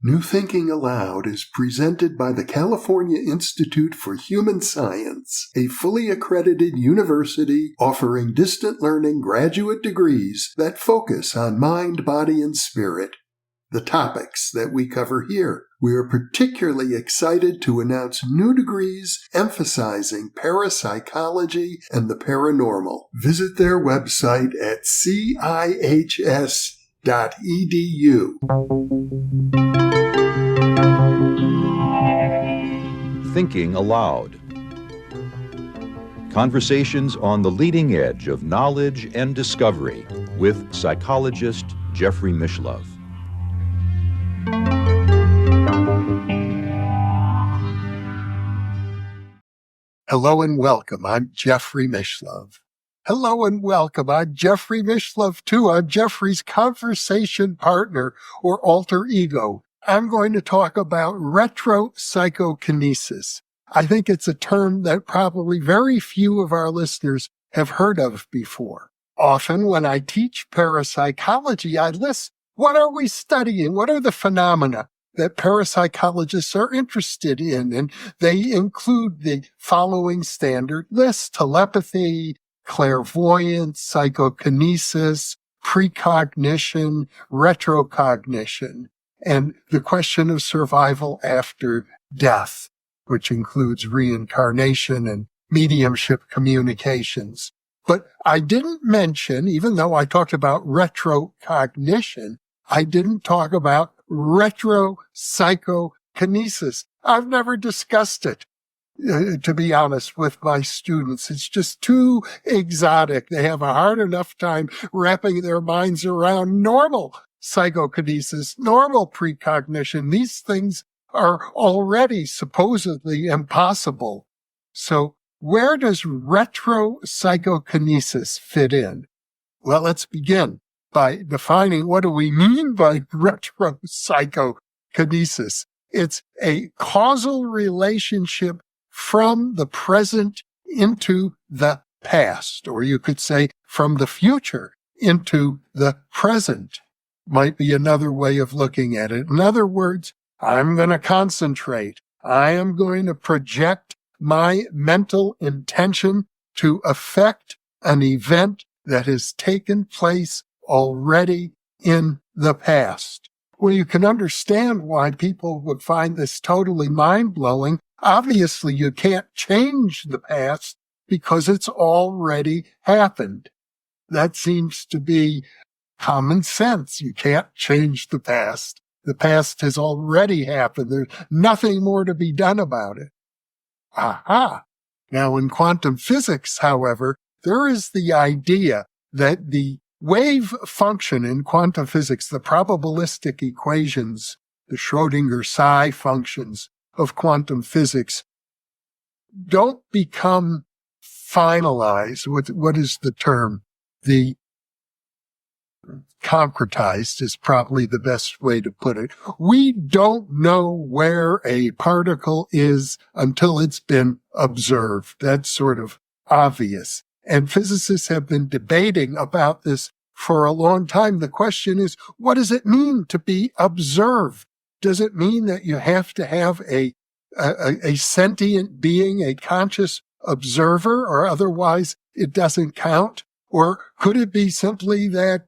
New Thinking Aloud is presented by the California Institute for Human Science, a fully accredited university offering distant learning graduate degrees that focus on mind, body, and spirit. The topics that we cover here. We are particularly excited to announce new degrees emphasizing parapsychology and the paranormal. Visit their website at cihs.edu. Thinking Aloud. Conversations on the leading edge of knowledge and discovery with psychologist Jeffrey Mishlove. Hello and welcome. I'm Jeffrey Mishlove. Hello and welcome. I'm Jeffrey Mishlove too. I'm Jeffrey's conversation partner or alter ego. I'm going to talk about retro-psychokinesis. I think it's a term that probably very few of our listeners have heard of before. Often when I teach parapsychology, I list what are we studying? What are the phenomena that parapsychologists are interested in? And they include the following standard list: telepathy, clairvoyance, psychokinesis, precognition, retrocognition, and the question of survival after death, which includes reincarnation and mediumship communications. But I didn't mention, even though I talked about retrocognition, I didn't talk about retro-psychokinesis. I've never discussed it, to be honest, with my students. It's just too exotic. They have a hard enough time wrapping their minds around normal psychokinesis, normal precognition. These things are already supposedly impossible. So where does retro-psychokinesis fit in? Well, let's begin by defining what do we mean by retro-psychokinesis. It's a causal relationship from the present into the past, or you could say from the future into the present. Might be another way of looking at it. In other words, I'm going to concentrate. I am going to project my mental intention to affect an event that has taken place already in the past. Well, you can understand why people would find this totally mind-blowing. Obviously, you can't change the past because it's already happened. That seems to be common sense. You can't change the past. The past has already happened. There's nothing more to be done about it. Aha! Now, in quantum physics, however, there is the idea that the wave function in quantum physics, the probabilistic equations, the Schrödinger psi functions of quantum physics, don't become finalized. What is the term? The concretized is probably the best way to put it. We don't know where a particle is until it's been observed. That's sort of obvious. And physicists have been debating about this for a long time. The question is, what does it mean to be observed? Does it mean that you have to have a sentient being, a conscious observer, or otherwise it doesn't count? Or could it be simply that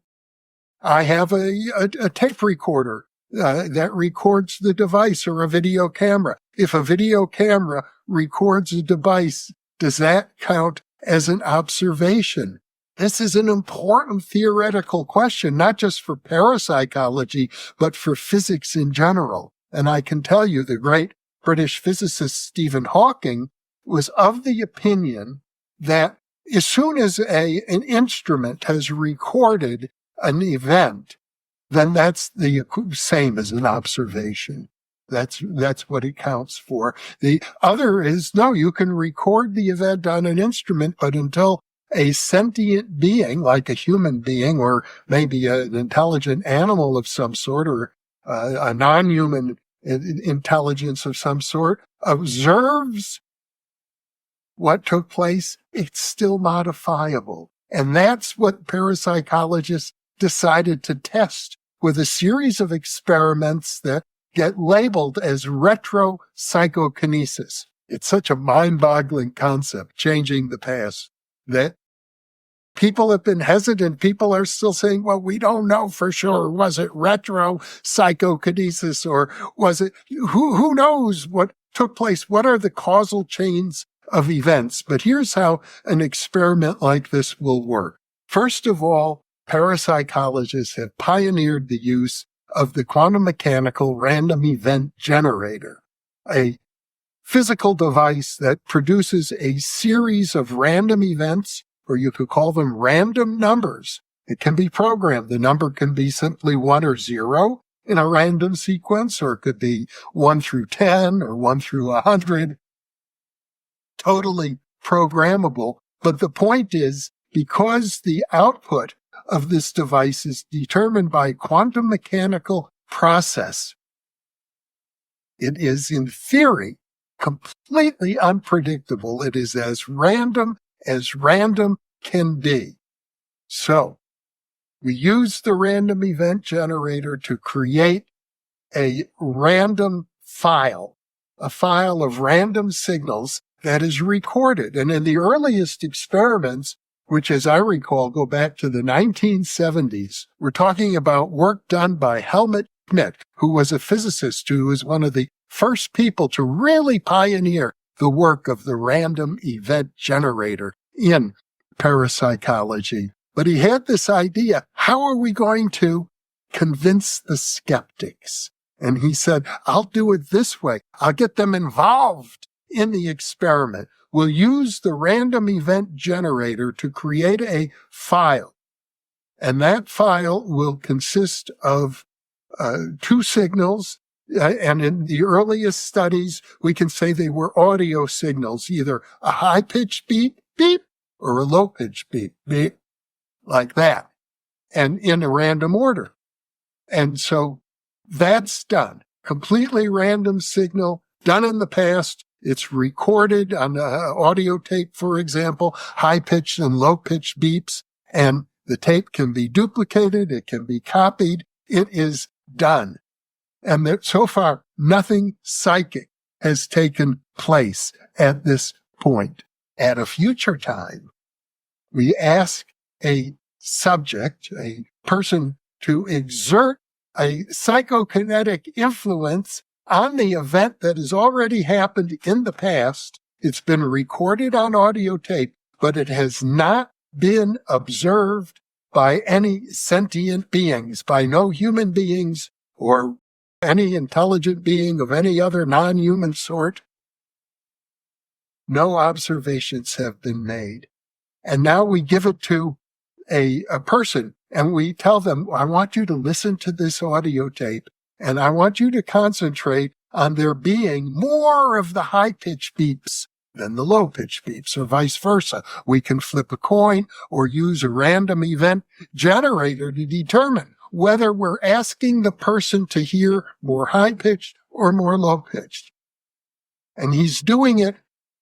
I have a tape recorder that records the device, or a video camera? If a video camera records a device, does that count as an observation? This is an important theoretical question, not just for parapsychology, but for physics in general. And I can tell you the great British physicist Stephen Hawking was of the opinion that as soon as an instrument has recorded an event, then that's the same as an observation. That's what it counts for. The other is, no, you can record the event on an instrument, but until a sentient being, like a human being, or maybe an intelligent animal of some sort, or a non-human intelligence of some sort, observes what took place, it's still modifiable. And that's what parapsychologists decided to test with a series of experiments that get labeled as retro-psychokinesis. It's such a mind-boggling concept, changing the past, that people have been hesitant. People are still saying, well, we don't know for sure. Was it retro-psychokinesis or was it, who knows what took place? What are the causal chains of events? But here's how an experiment like this will work. First of all, parapsychologists have pioneered the use of the quantum mechanical random event generator, a physical device that produces a series of random events, or you could call them random numbers. It can be programmed. The number can be simply 1 or 0 in a random sequence, or it could be 1 through 10 or 1 through 100. Totally programmable. But the point is, because the output of this device is determined by quantum mechanical process, it is, in theory, completely unpredictable. It is as random can be. So, we use the random event generator to create a random file, a file of random signals that is recorded. And in the earliest experiments, which, as I recall, go back to the 1970s, we're talking about work done by Helmut Schmidt, who was a physicist who was one of the first people to really pioneer the work of the random event generator in parapsychology. But he had this idea, how are we going to convince the skeptics? And he said, I'll do it this way. I'll get them involved in the experiment. We'll use the random event generator to create a file. And that file will consist of 2 signals. And in the earliest studies, we can say they were audio signals, either a high-pitched beep, beep, or a low-pitched beep, beep, like that, and in a random order. And so that's done. Completely random signal, done in the past. It's recorded on audio tape, for example, high-pitched and low-pitched beeps, and the tape can be duplicated. It can be copied. It is done. And that so far, nothing psychic has taken place at this point. At a future time, we ask a subject, a person, to exert a psychokinetic influence on the event that has already happened in the past. It's been recorded on audio tape, but it has not been observed by any sentient beings, by no human beings or any intelligent being of any other non-human sort. No observations have been made. And now we give it to a person and we tell them, I want you to listen to this audio tape and I want you to concentrate on there being more of the high-pitched beeps than the low-pitched beeps, or vice versa. We can flip a coin or use a random event generator to determine whether we're asking the person to hear more high-pitched or more low-pitched. And he's doing it,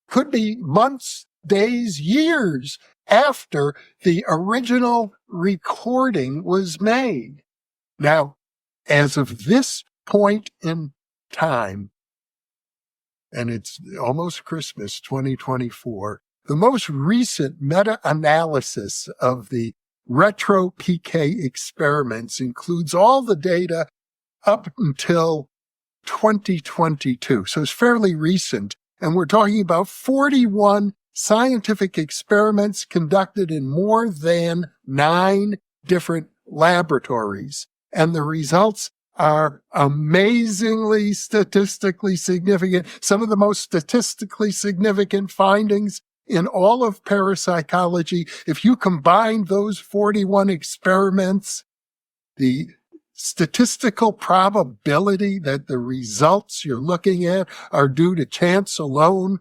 could be months, days, years after the original recording was made. Now, as of this point in time, and it's almost Christmas 2024, the most recent meta-analysis of the retro-PK experiments includes all the data up until 2022. So it's fairly recent. And we're talking about 41 scientific experiments conducted in more than 9 different laboratories. And the results are amazingly statistically significant. Some of the most statistically significant findings in all of parapsychology. If you combine those 41 experiments, the statistical probability that the results you're looking at are due to chance alone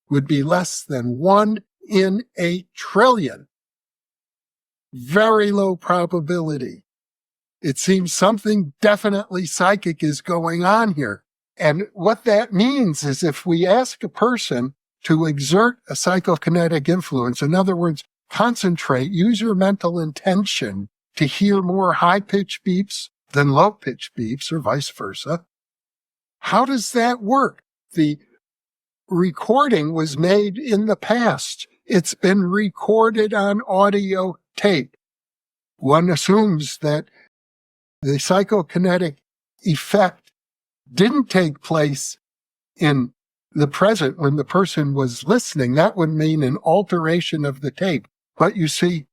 would be less than 1 in a trillion. Very low probability. It seems something definitely psychic is going on here. And what that means is if we ask a person to exert a psychokinetic influence, in other words, concentrate, use your mental intention to hear more high-pitched beeps than low-pitched beeps, or vice versa, how does that work? The recording was made in the past. It's been recorded on audio tape. One assumes that the psychokinetic effect didn't take place in the present when the person was listening. That would mean an alteration of the tape. But you see,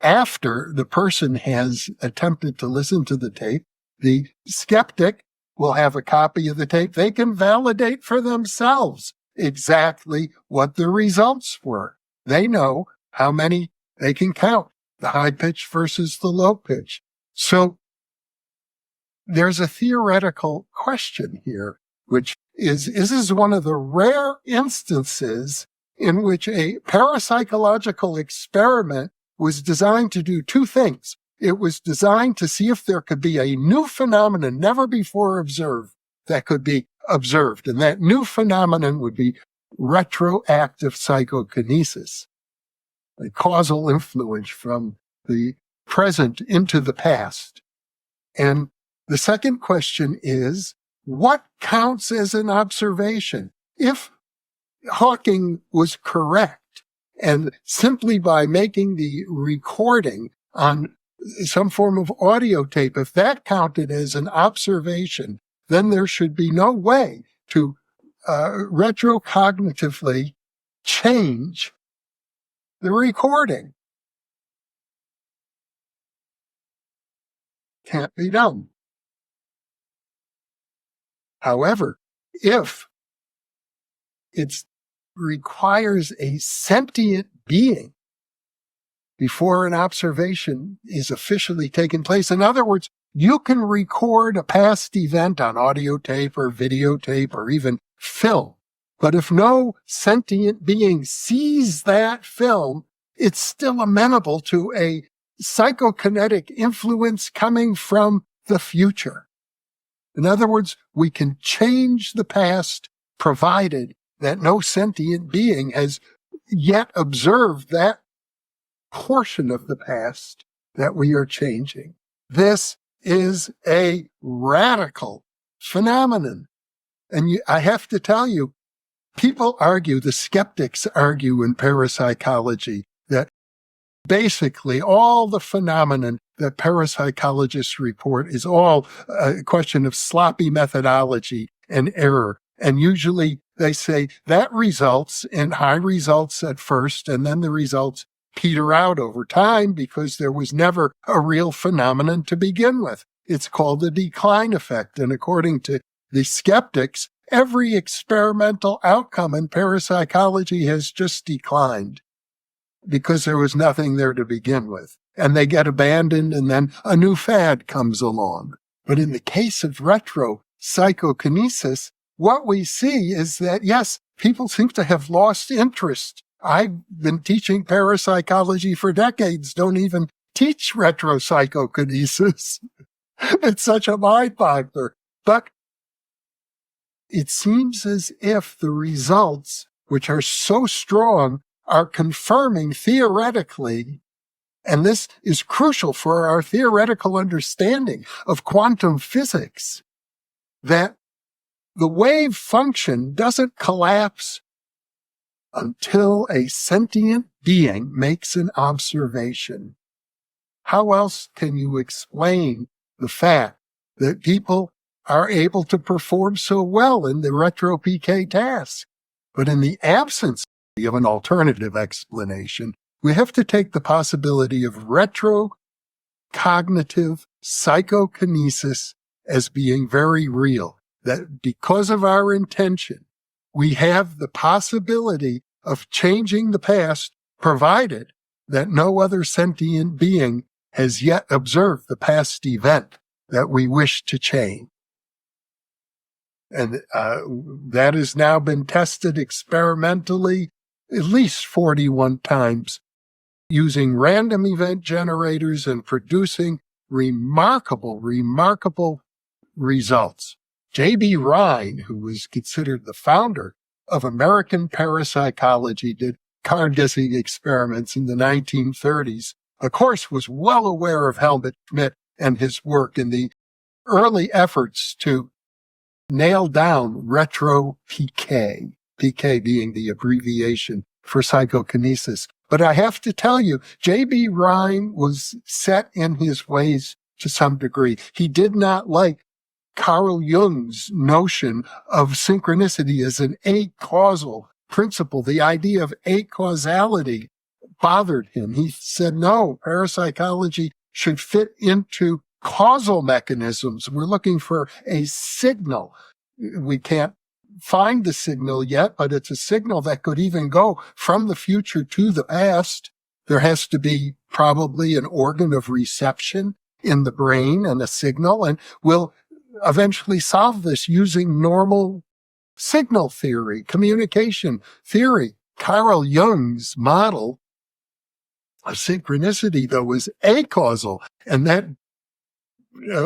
after the person has attempted to listen to the tape, the skeptic will have a copy of the tape. They can validate for themselves exactly what the results were. They know how many they can count, the high pitch versus the low pitch. So there's a theoretical question here, which is this one of the rare instances in which a parapsychological experiment was designed to do two things. It was designed to see if there could be a new phenomenon never before observed that could be observed. And that new phenomenon would be retroactive psychokinesis, a causal influence from the present into the past. And the second question is, what counts as an observation? If Hawking was correct, and simply by making the recording on some form of audio tape, if that counted as an observation, then there should be no way to retrocognitively change the recording. Can't be done. However, if it requires a sentient being before an observation is officially taken place, in other words, you can record a past event on audio tape or videotape or even film, but if no sentient being sees that film, it's still amenable to a psychokinetic influence coming from the future. In other words, we can change the past provided that no sentient being has yet observed that portion of the past that we are changing. This is a radical phenomenon. And I have to tell you, people argue, the skeptics argue in parapsychology, that basically all the phenomenon that parapsychologists report is all a question of sloppy methodology and error. And usually they say that results in high results at first, and then the results peter out over time because there was never a real phenomenon to begin with. It's called the decline effect. And according to the skeptics, every experimental outcome in parapsychology has just declined because there was nothing there to begin with. And they get abandoned, and then a new fad comes along. But in the case of retro psychokinesis, what we see is that, yes, people seem to have lost interest. I've been teaching parapsychology for decades, don't even teach retro psychokinesis. It's such a mind-boggler. But it seems as if the results, which are so strong, are confirming theoretically, and this is crucial for our theoretical understanding of quantum physics, that the wave function doesn't collapse until a sentient being makes an observation. How else can you explain the fact that people are able to perform so well in the retro-PK task? But in the absence of an alternative explanation, we have to take the possibility of retrocognitive psychokinesis as being very real. That because of our intention, we have the possibility of changing the past, provided that no other sentient being has yet observed the past event that we wish to change. And that has now been tested experimentally at least 41 times using random event generators and producing remarkable results. J.B. Rhine, who was considered the founder of American parapsychology, did card-guessing experiments in the 1930s. Of course, was well aware of Helmut Schmidt and his work in the early efforts to nail down retro-PK, PK being the abbreviation for psychokinesis. But I have to tell you, J.B. Rhine was set in his ways to some degree. He did not like Carl Jung's notion of synchronicity as an acausal principle. The idea of acausality bothered him. He said, no, parapsychology should fit into causal mechanisms. We're looking for a signal. We can't find the signal yet, but it's a signal that could even go from the future to the past. There has to be probably an organ of reception in the brain and a signal, and we'll eventually solve this using normal signal theory, communication theory. Carl Jung's model of synchronicity, though, was acausal, and that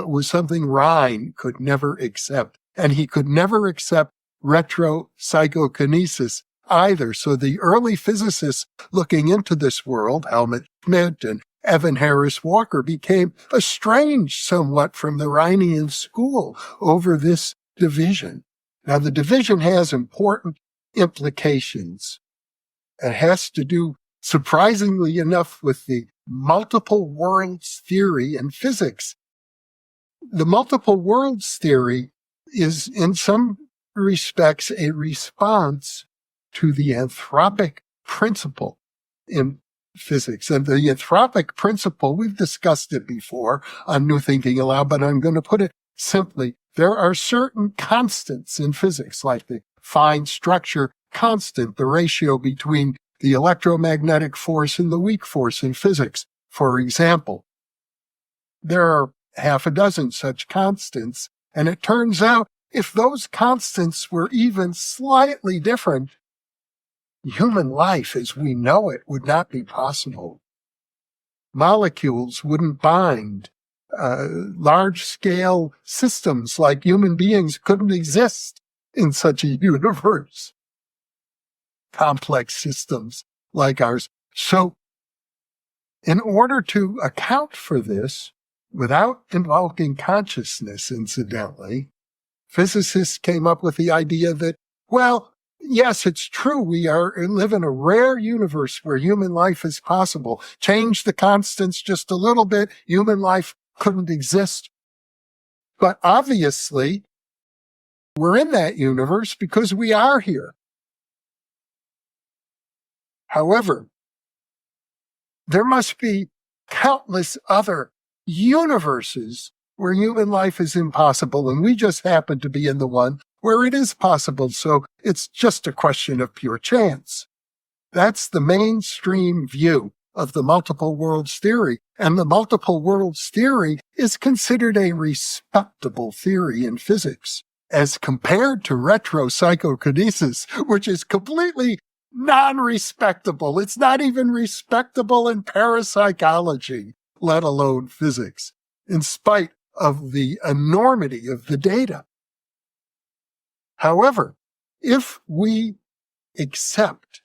was something Rhine could never accept. And he could never accept retro-psychokinesis either. So the early physicists looking into this world, Helmut Schmidt and Evan Harris Walker, became estranged somewhat from the Rhinean school over this division. Now, the division has important implications. It has to do, surprisingly enough, with the multiple worlds theory in physics. The multiple worlds theory is, in some respects, a response to the anthropic principle in physics. And the anthropic principle, we've discussed it before on New Thinking Aloud, but I'm going to put it simply. There are certain constants in physics, like the fine structure constant, the ratio between the electromagnetic force and the weak force in physics. For example, there are half a dozen such constants, and it turns out if those constants were even slightly different, human life as we know it would not be possible. Molecules wouldn't bind. Large-scale systems like human beings couldn't exist in such a universe. Complex systems like ours. So, in order to account for this, without invoking consciousness, incidentally, physicists came up with the idea that, well, yes, it's true, we live in a rare universe where human life is possible. Change the constants just a little bit, human life couldn't exist. But obviously, we're in that universe because we are here. However, there must be countless other universes where human life is impossible, and we just happen to be in the one where it is possible, so it's just a question of pure chance. That's the mainstream view of the multiple worlds theory, and the multiple worlds theory is considered a respectable theory in physics, as compared to retro-psychokinesis, which is completely non-respectable. It's not even respectable in parapsychology, let alone physics, in spite of the enormity of the data. However, if we accept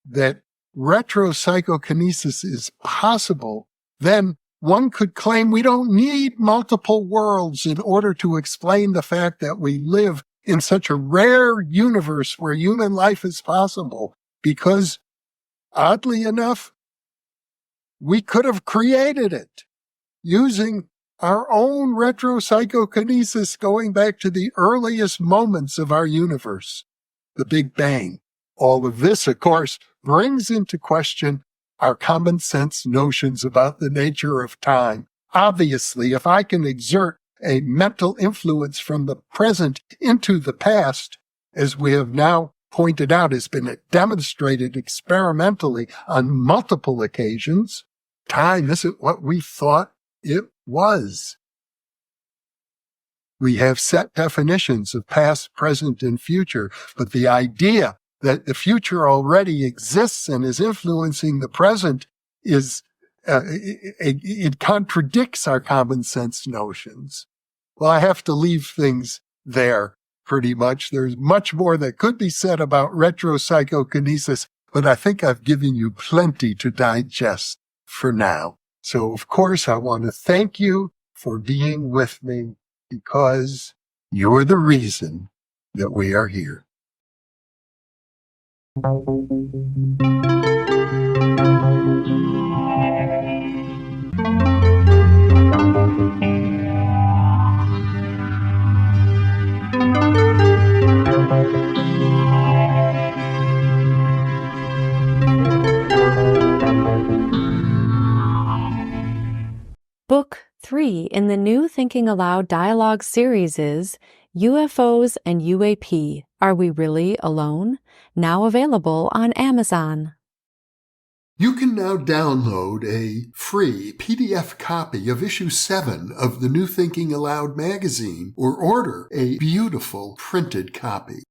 that retro-psychokinesis is possible, then one could claim we don't need multiple worlds in order to explain the fact that we live in such a rare universe where human life is possible, because, oddly enough, we could have created it using our own retro-psychokinesis going back to the earliest moments of our universe, the Big Bang. All of this, of course, brings into question our common sense notions about the nature of time. Obviously, if I can exert a mental influence from the present into the past, as we have now pointed out, has been demonstrated experimentally on multiple occasions, time isn't what we thought it was. We have set definitions of past, present, and future, but the idea that the future already exists and is influencing the present is, it contradicts our common sense notions. Well, I have to leave things there pretty much. There's much more that could be said about retro-psychokinesis, but I think I've given you plenty to digest for now. So, of course, I want to thank you for being with me. because you're the reason that we are here. Book 3 in the new Thinking Aloud dialogue series is UFOs and UAP, Are We Really Alone? Now available on Amazon. You can now download a free PDF copy of issue 7 of the New Thinking Aloud magazine or order a beautiful printed copy.